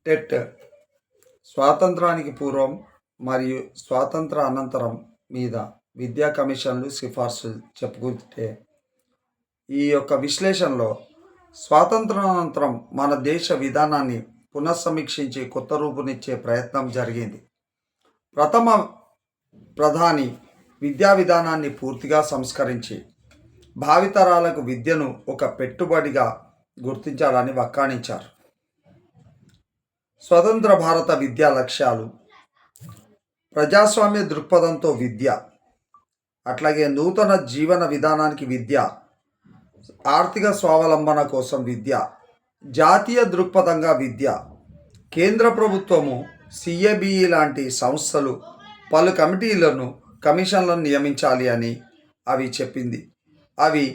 TET స్వాతంత్రానికి పూర్వం మరియు స్వాతంత్ర అనంతరం మీద విద్యా కమిషన్లు సిఫార్సులు చెప్పుకుంటే ఈ యొక్క విశ్లేషణలో స్వాతంత్రానంతరం మన దేశ విధానాన్ని పునఃసమీక్షించి కొత్త రూపునిచ్చే ప్రయత్నం జరిగింది. ప్రథమ ప్రధాని విద్యా విధానాన్ని పూర్తిగా సంస్కరించి భావితరాలకు విద్యను ఒక పెట్టుబడిగా గుర్తించాలని వక్కాణించారు. స్వతంత్ర భారత విద్యా లక్ష్యాలు: ప్రజాస్వామ్య దృక్పథంతో విద్య, అట్లాగే నూతన జీవన విధానానికి విద్య, ఆర్థిక స్వావలంబన కోసం విద్య, జాతీయ దృక్పథంగా విద్య. కేంద్ర ప్రభుత్వము సిఏబిఈ లాంటి సంస్థలు పలు కమిషన్లను నియమించాలి అని అవి చెప్పింది. అవి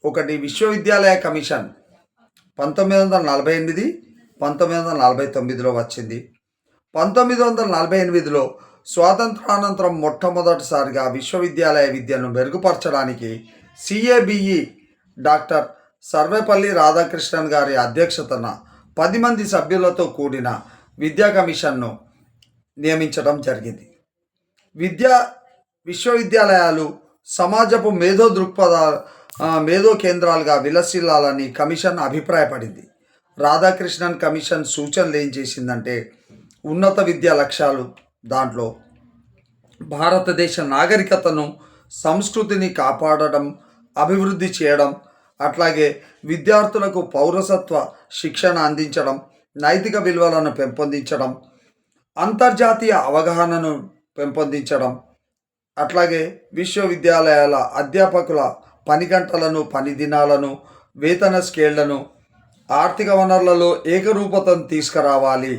ఒకటి విశ్వవిద్యాలయ కమిషన్ 1948, 1949లో వచ్చింది. 1948లో స్వాతంత్రానంతరం మొట్టమొదటిసారిగా విశ్వవిద్యాలయ విద్యను మెరుగుపరచడానికి సిఏబిఈ డాక్టర్ సర్వేపల్లి రాధాకృష్ణన్ గారి అధ్యక్షతన 10 మంది సభ్యులతో కూడిన విద్యా కమిషన్ను నియమించడం జరిగింది. విశ్వవిద్యాలయాలు సమాజపు మేధో కేంద్రాలుగా విలసిల్లాలని కమిషన్ అభిప్రాయపడింది. రాధాకృష్ణన్ కమిషన్ సూచనలు ఏం చేసిందంటే, ఉన్నత విద్యా లక్ష్యాలు దాంట్లో భారతదేశ నాగరికతను, సంస్కృతిని కాపాడడం, అభివృద్ధి చేయడం, అట్లాగే విద్యార్థులకు పౌరసత్వ శిక్షణ అందించడం, నైతిక విలువలను పెంపొందించడం, అంతర్జాతీయ అవగాహనను పెంపొందించడం, అట్లాగే విశ్వవిద్యాలయాల అధ్యాపకుల పని గంటలను, పని దినాలను, వేతన స్కేళ్లను, ఆర్థిక వనరులలో ఏకరూపతను తీసుకురావాలి.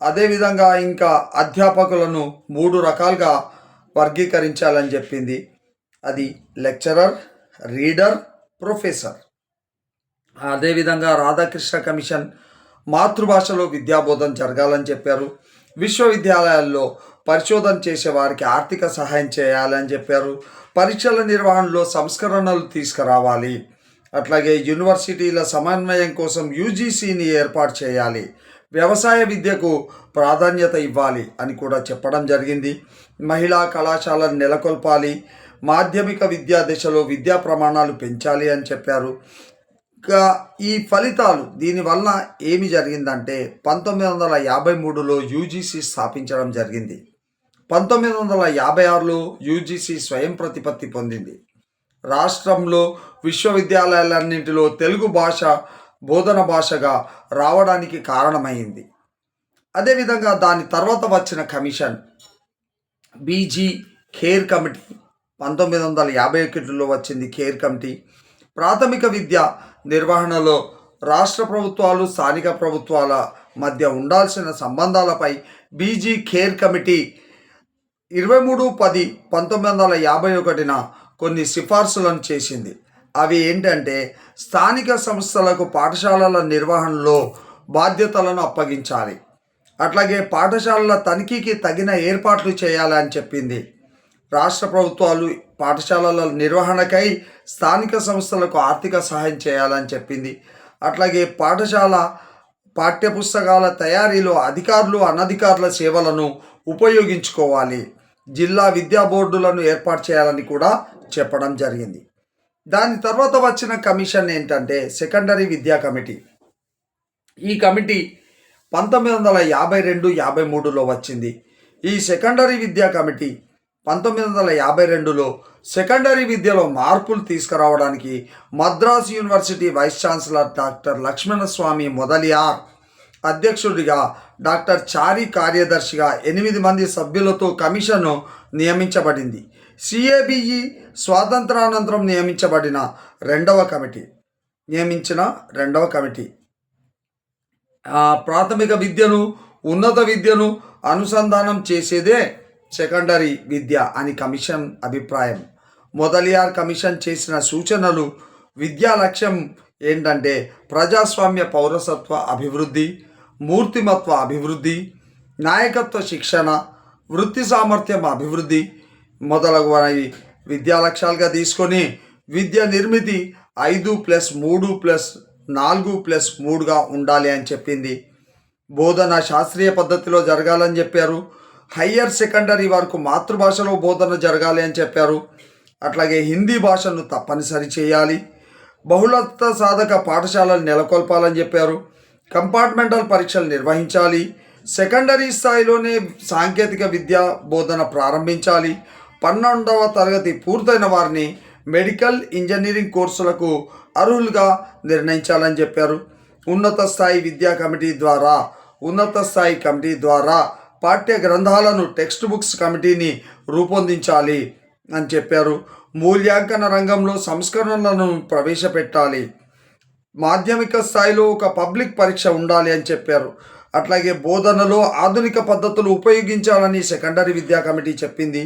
అదేవిధంగా ఇంకా అధ్యాపకులను 3 రకాలుగా వర్గీకరించాలని చెప్పింది. అది లెక్చరర్, రీడర్, ప్రొఫెసర్. అదేవిధంగా రాధాకృష్ణ కమిషన్ మాతృభాషలో విద్యాబోధన జరగాలని చెప్పారు. విశ్వవిద్యాలయాల్లో పరిశోధన చేసే వారికి ఆర్థిక సహాయం చేయాలని చెప్పారు. పరీక్షల నిర్వహణలో సంస్కరణలు తీసుకురావాలి. అట్లాగే యూనివర్సిటీల సమన్వయం కోసం యూజీసీని ఏర్పాటు చేయాలి. వ్యవసాయ విద్యకు ప్రాధాన్యత ఇవ్వాలి అని కూడా చెప్పడం జరిగింది. మహిళా కళాశాలను నెలకొల్పాలి. మాధ్యమిక విద్యా దశలో విద్యా ప్రమాణాలు పెంచాలి అని చెప్పారు. ఈ ఫలితాలు దీనివల్ల ఏమి జరిగిందంటే 1953లో యూజీసీ స్థాపించడం జరిగింది. 1956లో యూజీసీ స్వయం ప్రతిపత్తి పొందింది. రాష్ట్రంలో విశ్వవిద్యాలయాలన్నింటిలో తెలుగు భాష బోధన భాషగా రావడానికి కారణమైంది. అదేవిధంగా దాని తర్వాత వచ్చిన కమిషన్ బీజీ ఖేర్ కమిటీ 1951లో వచ్చింది. ఖేర్ కమిటీ ప్రాథమిక విద్య నిర్వహణలో రాష్ట్ర ప్రభుత్వాలు, స్థానిక ప్రభుత్వాల మధ్య ఉండాల్సిన సంబంధాలపై బీజీ ఖేర్ కమిటీ 23/10/1951న కొన్ని సిఫార్సులను చేసింది. అవి ఏంటంటే, స్థానిక సంస్థలకు పాఠశాలల నిర్వహణలో బాధ్యతలను అప్పగించాలి. అట్లాగే పాఠశాలల తనిఖీకి తగిన ఏర్పాట్లు చేయాలని చెప్పింది. రాష్ట్ర ప్రభుత్వాలు పాఠశాలల నిర్వహణకై స్థానిక సంస్థలకు ఆర్థిక సహాయం చేయాలని చెప్పింది. అట్లాగే పాఠశాల పాఠ్యపుస్తకాల తయారీలో అధికారులు, అనధికారుల సేవలను ఉపయోగించుకోవాలి. జిల్లా విద్యా బోర్డులను ఏర్పాటు చేయాలని కూడా చెప్పడం జరిగింది. దాని తర్వాత వచ్చిన కమిషన్ ఏంటంటే సెకండరీ విద్యా కమిటీ. ఈ కమిటీ 1952-53లో వచ్చింది. ఈ సెకండరీ విద్యా కమిటీ 1952లో సెకండరీ విద్యలో మార్పులు తీసుకురావడానికి Madras university vice chancellor doctor Lakshmanaswami Mudaliar అధ్యక్షుడిగా, డాక్టర్ చారి కార్యదర్శిగా 8 మంది సభ్యులతో కమిషను నియమించబడింది. సిఏబిఈ స్వాతంత్రానంతరం నియమించిన రెండవ కమిటీ ప్రాథమిక విద్యను, ఉన్నత విద్యను అనుసంధానం చేసేదే సెకండరీ విద్య అని కమిషన్ అభిప్రాయం. మొదలియార్ కమిషన్ చేసిన సూచనలు: విద్యా లక్ష్యం ఏంటంటే ప్రజాస్వామ్య పౌరసత్వ అభివృద్ధి, మూర్తిమత్వ అభివృద్ధి, నాయకత్వ శిక్షణ, వృత్తి సామర్థ్యం అభివృద్ధి మొదలగునవి విద్యా లక్ష్యాలుగా తీసుకొని విద్య నిర్మితి 5+3+4+3గా ఉండాలి అని చెప్పింది. బోధన శాస్త్రీయ పద్ధతిలో జరగాలని చెప్పారు. హయ్యర్ సెకండరీ వరకు మాతృభాషలో బోధన జరగాలి అని చెప్పారు. అట్లాగే హిందీ భాషను తప్పనిసరి చేయాలి. బహుళత్వ సాధక పాఠశాలలు నెలకొల్పాలని చెప్పారు. కంపార్ట్మెంటల్ పరీక్షలు నిర్వహించాలి. సెకండరీ స్థాయిలోనే సాంకేతిక విద్యా బోధన ప్రారంభించాలి. 12వ తరగతి పూర్తయిన వారిని మెడికల్ ఇంజనీరింగ్ కోర్సులకు అర్హులుగా నిర్ణయించాలని చెప్పారు. ఉన్నత స్థాయి కమిటీ ద్వారా పాఠ్య గ్రంథాలను టెక్స్ట్ బుక్స్ కమిటీని రూపొందించాలి అని చెప్పారు. మూల్యాంకన రంగంలో సంస్కరణలను ప్రవేశపెట్టాలి. మాధ్యమిక స్థాయిలో ఒక పబ్లిక్ పరీక్ష ఉండాలి అని చెప్పారు. అట్లాగే బోధనలో ఆధునిక పద్ధతులు ఉపయోగించాలని సెకండరీ విద్యా కమిటీ చెప్పింది.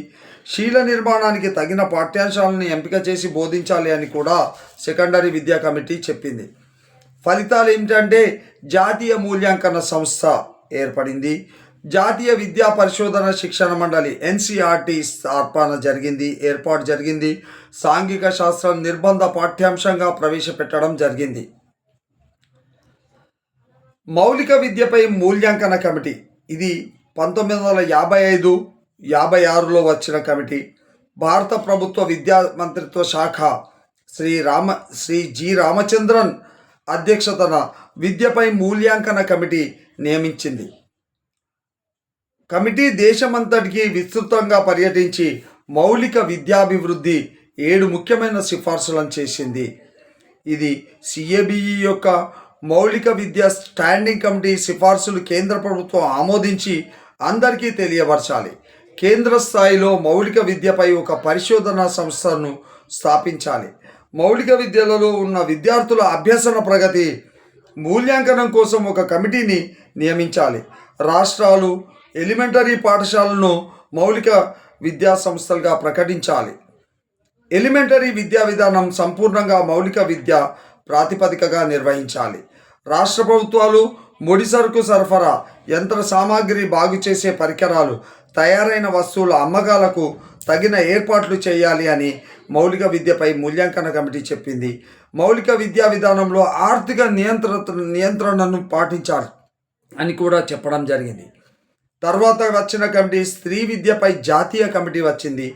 శీల నిర్మాణానికి తగిన పాఠ్యాంశాలను ఎంపిక చేసి బోధించాలి అని కూడా సెకండరీ విద్యా కమిటీ చెప్పింది. ఫలితాలు ఏమిటంటే జాతీయ మూల్యాంకన సంస్థ ఏర్పడింది. జాతీయ విద్యా పరిశోధన శిక్షణ మండలి ఎన్సిఆర్టీ ఏర్పాటు జరిగింది. సాంఘిక శాస్త్రం నిర్బంధ పాఠ్యాంశంగా ప్రవేశపెట్టడం జరిగింది. మౌలిక విద్యపై మూల్యాంకన కమిటీ ఇది 1955-56లో వచ్చిన కమిటీ. భారత ప్రభుత్వ విద్యా మంత్రిత్వ శాఖ శ్రీ జి రామచంద్రన్ అధ్యక్షతన విద్యపై మూల్యాంకన కమిటీ నియమించింది. కమిటీ దేశమంతటికి విస్తృతంగా పర్యటించి మౌలిక విద్యాభివృద్ధి 7 ముఖ్యమైన సిఫార్సులను చేసింది. ఇది సిఏబిఈ యొక్క మౌలిక విద్యా స్టాండింగ్ కమిటీ సిఫార్సులు కేంద్ర ప్రభుత్వం ఆమోదించి అందరికీ తెలియపరచాలి. కేంద్ర స్థాయిలో మౌలిక విద్యపై ఒక పరిశోధనా సంస్థను స్థాపించాలి. మౌలిక విద్యలలో ఉన్న విద్యార్థుల అభ్యసన ప్రగతి మూల్యాంకనం కోసం ఒక కమిటీని నియమించాలి. రాష్ట్రాలు ఎలిమెంటరీ పాఠశాలను మౌలిక విద్యా సంస్థలుగా ప్రకటించాలి. ఎలిమెంటరీ విద్యా విధానం సంపూర్ణంగా మౌలిక విద్య ప్రాతిపదికగా నిర్వహించాలి. రాష్ట్ర ప్రభుత్వాలు ముడి సరుకు సరఫరా, యంత్ర సామాగ్రి బాగు చేసే పరికరాలు, తయారైన వస్తువుల అమ్మకాలకు తగిన ఏర్పాట్లు చేయాలి అని మౌలిక విద్యపై మూల్యాంకన కమిటీ చెప్పింది. మౌలిక విద్యా విధానంలో ఆర్థిక నియంత్రణను పాటించాలి అని కూడా చెప్పడం జరిగింది. తర్వాత వచ్చిన కమిటీ స్త్రీ విద్యపై జాతీయ కమిటీ వచ్చింది.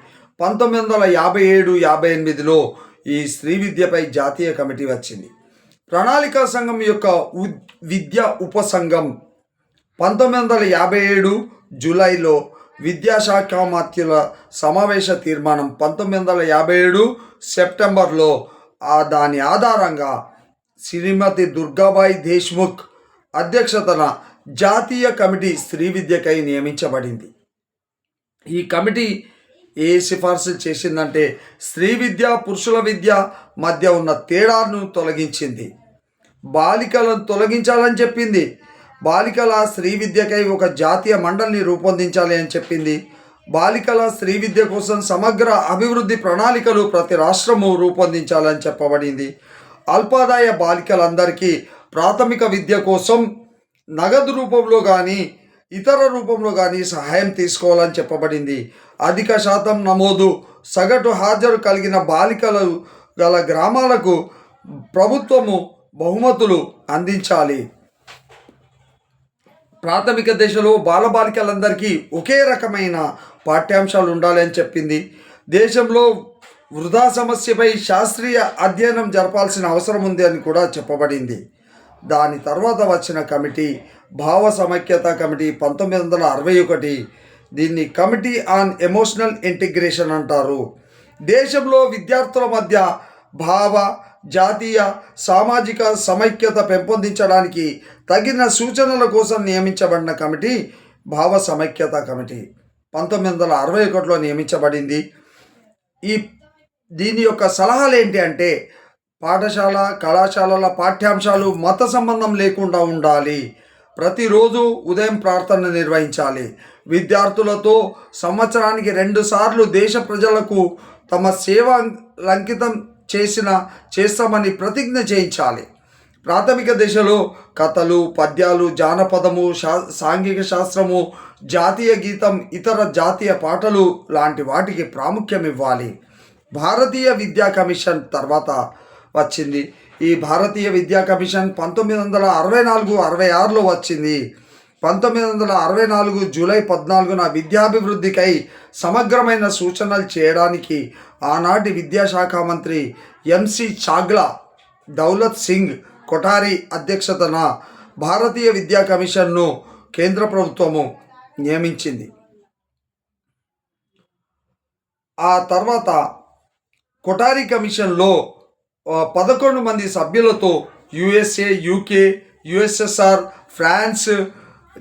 1957-58లో ఈ స్త్రీ విద్యపై జాతీయ కమిటీ వచ్చింది. ప్రణాళికా సంఘం యొక్క విద్యా ఉపసంఘం 1957 జూలైలో విద్యాశాఖ మాత్యుల సమావేశ తీర్మానం 1957 సెప్టెంబర్లో దాని ఆధారంగా శ్రీమతి దుర్గాబాయి దేశ్ముఖ్ అధ్యక్షతన జాతీయ కమిటీ స్త్రీ విద్యకై నియమించబడింది. ఈ కమిటీ ఏ సిఫార్సులు చేసిందంటే స్త్రీ విద్య పురుషుల విద్య మధ్య ఉన్న తేడాను తొలగించింది. బాలికలను తొలగించాలని చెప్పింది. బాలికల స్త్రీ విద్యకై ఒక జాతీయ మండలిని రూపొందించాలి అని చెప్పింది. బాలికల స్త్రీ విద్య కోసం సమగ్ర అభివృద్ధి ప్రణాళికలు ప్రతి రాష్ట్రము రూపొందించాలని చెప్పబడింది. అల్పాదాయ బాలికలందరికీ ప్రాథమిక విద్య కోసం నగదు రూపంలో కానీ ఇతర రూపంలో కానీ సహాయం తీసుకోవాలని చెప్పబడింది. అధిక శాతం నమోదు, సగటు హాజరు కలిగిన బాలికలు గల గ్రామాలకు ప్రభుత్వము బహుమతులు అందించాలి. ప్రాథమిక దశలో బాలబాలికలందరికీ ఒకే రకమైన పాఠ్యాంశాలు ఉండాలి అని చెప్పింది. దేశంలో వృధా సమస్యపై శాస్త్రీయ అధ్యయనం జరపాల్సిన అవసరం ఉంది అని కూడా చెప్పబడింది. దాని తర్వాత వచ్చిన కమిటీ భావ సమైక్యత కమిటీ 1961. దీన్ని కమిటీ ఆన్ ఎమోషనల్ ఇంటిగ్రేషన్ అంటారు. దేశంలో విద్యార్థుల మధ్య భావ, జాతీయ, సామాజిక సమైక్యత పెంపొందించడానికి తగిన సూచనల కోసం నియమించబడిన కమిటీ భావ సమైక్యత కమిటీ 1961లో నియమించబడింది. దీని యొక్క సలహాలు ఏంటి అంటే పాఠశాల, కళాశాలల పాఠ్యాంశాలు మత సంబంధం లేకుండా ఉండాలి. ప్రతిరోజు ఉదయం ప్రార్థన నిర్వహించాలి. విద్యార్థులతో సంవత్సరానికి 2 సార్లు దేశ ప్రజలకు తమ సేవ అంకితం చేస్తామని ప్రతిజ్ఞ చేయించాలి. ప్రాథమిక దశలో కథలు, పద్యాలు, జానపదము, సాంఘిక శాస్త్రము, జాతీయ గీతం, ఇతర జాతీయ పాటలు లాంటి వాటికి ప్రాముఖ్యం ఇవ్వాలి. భారతీయ విద్యా కమిషన్ తర్వాత వచ్చింది. ఈ భారతీయ విద్యా కమిషన్ 1964-66లో వచ్చింది. 1964 జూలై 14న విద్యాభివృద్ధికై సమగ్రమైన సూచనలు చేయడానికి ఆనాటి విద్యాశాఖ మంత్రి ఎంసి చాగ్లా దౌలత్ సింగ్ కొఠారి అధ్యక్షతన భారతీయ విద్యా కమిషన్ను కేంద్ర ప్రభుత్వము నియమించింది. ఆ తర్వాత కొఠారి కమిషన్లో 11 మంది సభ్యులతో USA, UK, USSR, France,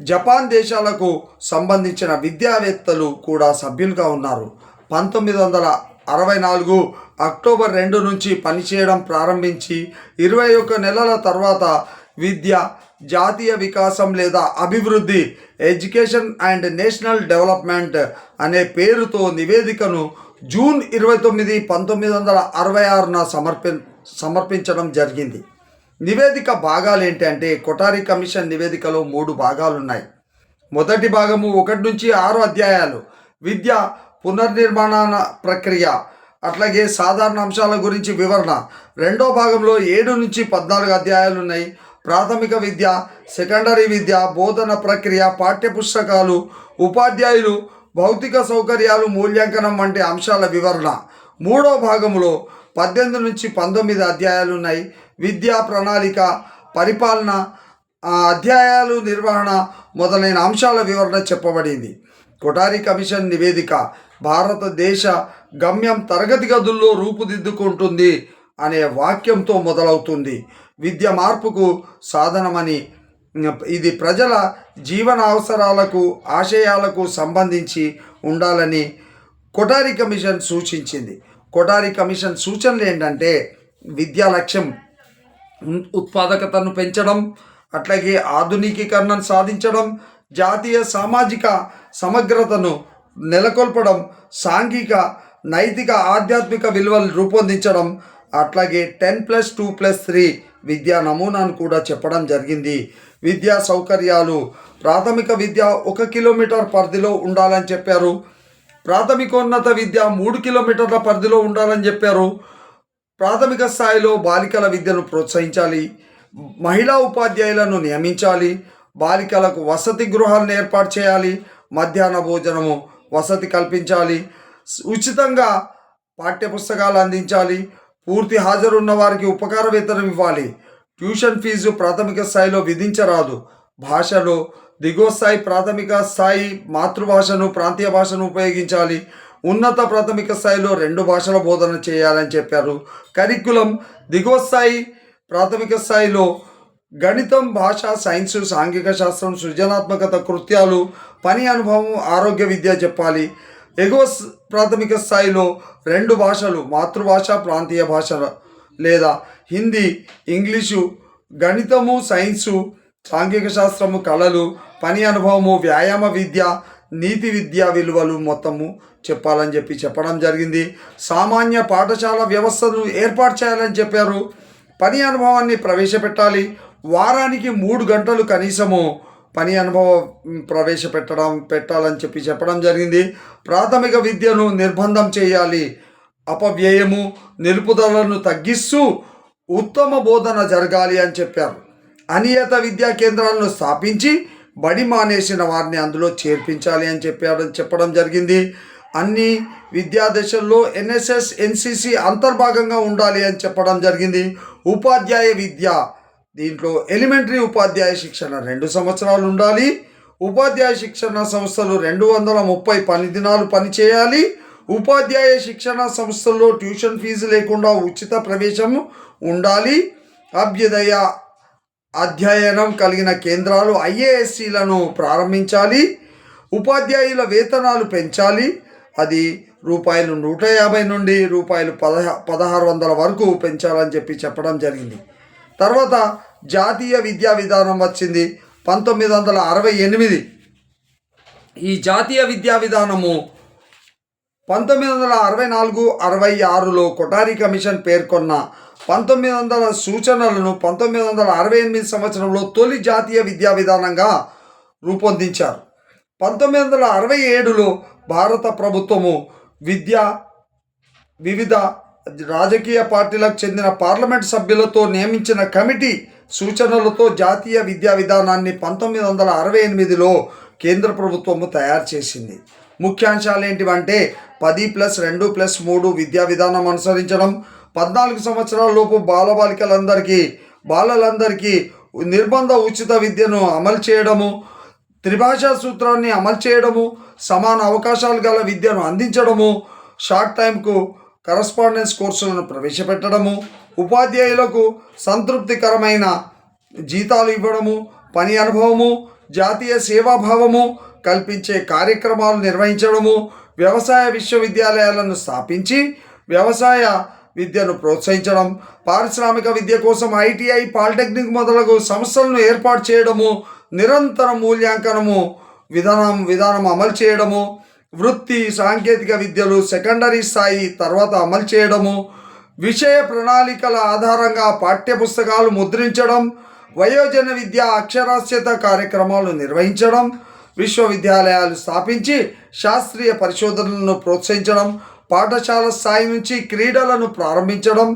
Japan దేశాలకు సంబంధించిన విద్యావేత్తలు కూడా సభ్యులుగా ఉన్నారు. 1964 అక్టోబర్ 2 నుంచి పనిచేయడం ప్రారంభించి 21 నెలల తర్వాత విద్య, జాతీయ వికాసం లేదా అభివృద్ధి, ఎడ్యుకేషన్ అండ్ నేషనల్ డెవలప్మెంట్ అనే పేరుతో నివేదికను జూన్ 29, 1966న సమర్పించడం జరిగింది. నివేదిక భాగాలు ఏంటంటే కొఠారి కమిషన్ నివేదికలో 3 భాగాలు ఉన్నాయి. మొదటి భాగము 1 నుంచి 6 అధ్యాయాలు విద్య పునర్నిర్మాణ ప్రక్రియ, అట్లాగే సాధారణ అంశాల గురించి వివరణ. రెండో భాగంలో 7 నుంచి 14 అధ్యాయాలు ఉన్నాయి. ప్రాథమిక విద్య, సెకండరీ విద్య, బోధన ప్రక్రియ, పాఠ్యపుస్తకాలు, ఉపాధ్యాయులు, భౌతిక సౌకర్యాలు, మూల్యాంకనం వంటి అంశాల వివరణ. మూడో భాగంలో 18 నుంచి 19 అధ్యాయాలు ఉన్నాయి. విద్యా ప్రణాళిక, పరిపాలన, అధ్యాయాలు, నిర్వహణ మొదలైన అంశాల వివరణ చెప్పబడింది. కొఠారి కమిషన్ నివేదిక భారతదేశ గమ్యం తరగతి గదుల్లో రూపుదిద్దుకుంటుంది అనే వాక్యంతో మొదలవుతుంది. విద్య మార్పుకు సాధనమని, ఇది ప్రజల జీవన అవసరాలకు, ఆశయాలకు సంబంధించి ఉండాలని కొఠారి కమిషన్ సూచించింది. కొఠారి కమిషన్ సూచనలు ఏంటంటే విద్యా లక్ష్యం ఉత్పాదకతను పెంచడం, అట్లాగే ఆధునికీకరణను సాధించడం, జాతీయ సామాజిక సమగ్రతను నెలకొల్పడం, సాంఘిక, నైతిక, ఆధ్యాత్మిక విలువలు రూపొందించడం, అట్లాగే 10+2+3 విద్యా నమూనాను కూడా చెప్పడం జరిగింది. విద్యా సౌకర్యాలు, ప్రాథమిక విద్య 1 కిలోమీటర్ పరిధిలో ఉండాలని చెప్పారు. ప్రాథమికోన్నత విద్య 3 కిలోమీటర్ల పరిధిలో ఉండాలని చెప్పారు. ప్రాథమిక స్థాయిలో బాలికల విద్యను ప్రోత్సహించాలి, మహిళా ఉపాధ్యాయులను నియమించాలి, బాలికలకు వసతి గృహాలను ఏర్పాటు చేయాలి, మధ్యాహ్న భోజనము వసతి కల్పించాలి, ఉచితంగా పాఠ్యపుస్తకాలు అందించాలి, పూర్తి హాజరున్న వారికి ఉపకార వేతనం ఇవ్వాలి, ట్యూషన్ ఫీజు ప్రాథమిక స్థాయిలో విధించరాదు, భాషలో దిగువ స్థాయి, ప్రాథమిక స్థాయి మాతృభాషను, ప్రాంతీయ భాషను ఉపయోగించాలి, ఉన్నత ప్రాథమిక స్థాయిలో 2 భాషల బోధన చేయాలని చెప్పారు. కరికులం దిగువ స్థాయి, ప్రాథమిక స్థాయిలో గణితం, భాష, సైన్సు, సాంఘిక శాస్త్రం, సృజనాత్మకత, కృత్యాలు, పని అనుభవం, ఆరోగ్య విద్య చెప్పాలి. ఎగువ ప్రాథమిక స్థాయిలో 2 భాషలు, మాతృభాష, ప్రాంతీయ భాష లేదా హిందీ, ఇంగ్లీషు, గణితము, సైన్సు, సాంఘిక శాస్త్రము, కళలు, పని అనుభవము, వ్యాయామ విద్య, నీతి విద్యా విలువలు మొత్తము చెప్పాలని చెప్పడం జరిగింది. సామాన్య పాఠశాల వ్యవస్థను ఏర్పాటు చేయాలని చెప్పారు. పని అనుభవాన్ని ప్రవేశపెట్టాలి. వారానికి 3 గంటలు కనీసము పని అనుభవం పెట్టాలని చెప్పడం జరిగింది. ప్రాథమిక విద్యను నిర్బంధం చేయాలి. అపవ్యయము, నిలుపుదలను తగ్గిస్తూ ఉత్తమ బోధన జరగాలి అని చెప్పారు. అనియత విద్యా కేంద్రాలను స్థాపించి బడి మానేసిన వారిని అందులో చేర్పించాలి అని చెప్పడం జరిగింది. అన్ని విద్యా దశల్లో ఎన్ఎస్ఎస్, ఎన్సిసి అంతర్భాగంగా ఉండాలి అని చెప్పడం జరిగింది. ఉపాధ్యాయ విద్య, దీంట్లో ఎలిమెంటరీ ఉపాధ్యాయ శిక్షణ 2 సంవత్సరాలు ఉండాలి. ఉపాధ్యాయ శిక్షణ సంస్థలు 230 పని దినాలు పనిచేయాలి. ఉపాధ్యాయ శిక్షణ సంస్థల్లో ట్యూషన్ ఫీజు లేకుండా ఉచిత ప్రవేశం ఉండాలి. అభ్యుదయ అధ్యయనం కలిగిన కేంద్రాలు, ఐఏఎస్సీలను ప్రారంభించాలి. ఉపాధ్యాయుల వేతనాలు పెంచాలి. అది ₹150 నుండి ₹1600 వరకు పెంచాలని చెప్పడం జరిగింది. తర్వాత జాతీయ విద్యా విధానం వచ్చింది 1968. ఈ జాతీయ విద్యా విధానము 1964-66లో కొఠారి కమిషన్ పేర్కొన్న 1900 సూచనలను 1968 సంవత్సరంలో తొలి జాతీయ విద్యా విధానంగా రూపొందించారు. 1967లో భారత ప్రభుత్వము వివిధ రాజకీయ పార్టీలకు చెందిన పార్లమెంట్ సభ్యులతో నియమించిన కమిటీ సూచనలతో జాతీయ విద్యా విధానాన్ని 1968లో కేంద్ర ప్రభుత్వము తయారు చేసింది. ముఖ్యాంశాలు ఏంటివంటే 10+2+3 విద్యా విధానం అనుసరించడం, 14 సంవత్సరాల లోపు బాలలందరికీ నిర్బంధ ఉచిత విద్యను అమలు చేయడము, త్రిభాషా సూత్రాన్ని అమలు చేయడము, సమాన అవకాశాలు గల విద్యను అందించడము, షార్ట్ టైంకు కరస్పాండెన్స్ కోర్సులను ప్రవేశపెట్టడము, ఉపాధ్యాయులకు సంతృప్తికరమైన జీతాలు ఇవ్వడము, పని అనుభవము, జాతీయ సేవాభావము కల్పించే కార్యక్రమాలు నిర్వహించడము, వ్యవసాయ విశ్వవిద్యాలయాలను స్థాపించి వ్యవసాయ విద్యను ప్రోత్సహించడం, పారిశ్రామిక విద్య కోసం ఐటీఐ, పాలిటెక్నిక్ మొదలగు సంస్థలను ఏర్పాటు చేయడము, నిరంతర మూల్యాంకనము విధానం అమలు చేయడము, వృత్తి సాంకేతిక విద్యలు సెకండరీ స్థాయి తర్వాత అమలు చేయడము, విషయ ప్రణాళికల ఆధారంగా పాఠ్యపుస్తకాలు ముద్రించడం, వయోజన విద్య అక్షరాస్యత కార్యక్రమాలు నిర్వహించడం, విశ్వవిద్యాలయాలు స్థాపించి శాస్త్రీయ పరిశోధనలను ప్రోత్సహించడం, పాఠశాల స్థాయి నుంచి క్రీడలను ప్రారంభించడం,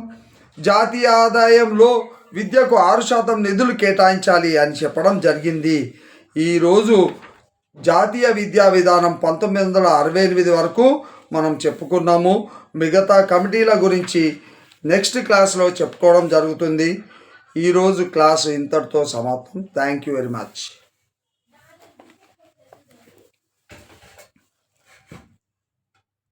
జాతీయ ఆదాయంలో విద్యకు 6% నిధులు కేటాయించాలి అని చెప్పడం జరిగింది. ఈరోజు జాతీయ విద్యా విధానం 1968 వరకు మనం చెప్పుకున్నాము. మిగతా కమిటీల గురించి నెక్స్ట్ క్లాస్లో చెప్పుకోవడం జరుగుతుంది. ఈరోజు క్లాస్ ఇంతటితో సమాప్తం. Thank you very much.